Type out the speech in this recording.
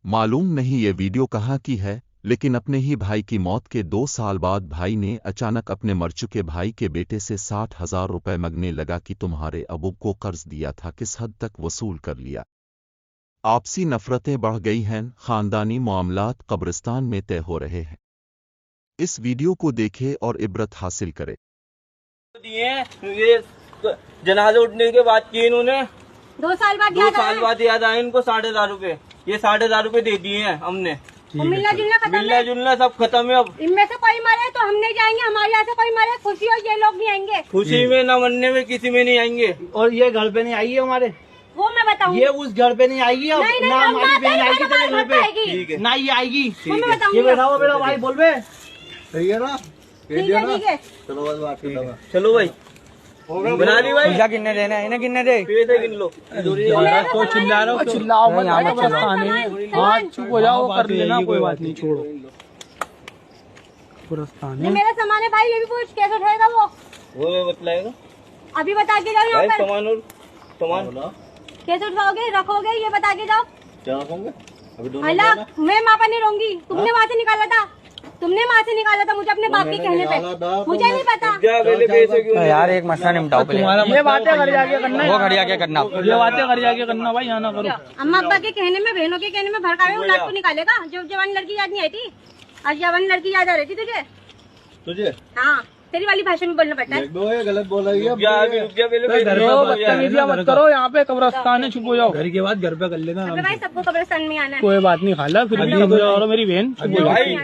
मालूम नहीं ये वीडियो कहाँ की है, लेकिन अपने ही भाई की मौत के 2 साल बाद भाई ने अचानक अपने मर चुके भाई के बेटे से 60,000 रुपए मांगने लगा कि तुम्हारे अबू को कर्ज दिया था किस हद तक वसूल कर लिया। आपसी नफरतें बढ़ गई हैं, खानदानी मामलात कब्रिस्तान में तय हो रहे हैं। इस वीडियो को देखें और इबरत हासिल करें। ये जनाजे उठने के बाद किए इन्होंने 2 साल बाद 2 साल बाद याद आए इनको 60,000 रुपए। ये 60,000 रुपए दे दिए हैं हमने। मिलना जुलना सब खत्म है अब। इनमें से कोई मरे तो हम नहीं जाएंगे, हमारे यहाँ से कोई मरे खुशी हो ये लोग नहीं आएंगे। खुशी में न मरने में किसी में नहीं आएंगे। और ये घर पे नहीं आएगी हमारे, वो मैं बताऊंगी। ये उस घर पे नहीं आएगी अब। नहीं, ना हमारी बहन आएगी तेरे घर पे, ठीक है ना ये आएगी। वो मैं बताऊंगी। ये बैठा हुआ बेटा भाई बोल बे, सही है ना? ठीक है चलो बस बात कर लो। चलो भाई बना दी भाई। पैसा कितने देना है, इन्हें कितने दे? पैसे गिन लो। तो चिल्ला रहा हो, चिल्लाओ मत, हाँ चुप हो जाओ, कर लेना कोई बात नहीं, छोड़ो। ये मेरा सामान है भाई, ये भी पूछ कैसे उठाएगा वो बतलाएगा अभी बता के जाओ। यहाँ भाई पर सामान कैसे उठाओगे, रखोगे, ये बता के जाओ। क्या रखोगे? अभी दोनों अल्लाह मैं वहाँ पर नहीं रहूंगी। तुमने वहाँ से निकाला था, तुमने वहाँ से निकाला था मुझे अपने बाप के कहने पे, मुझे नहीं पता। यार एक मसला निपटाओ पहले। ये बातें घर जाके करना, वो घर जाके करना, ये बातें घर जाके करना भाई, यहाँ ना करो। अम्मा अब्बा के कहने में, बहनों के कहने में भड़कावे औलाद को निकालेगा। जो जवान लड़की याद नहीं आई थी, आज जवान लड़की याद आ रही थी तुझे? हाँ, तेरी वाली भाषा में बोलना पड़ता है। ये गलत बोल रही है। बदतमीजियां मत करो, यहाँ पे कब्रिस्तान है, चुप हो जाओ। घर के बाद घर पे कर लेना भाई सबको कब्रिस्तान में आना है। कोई बात नहीं, खाला फिर भी मेरी बहन भाई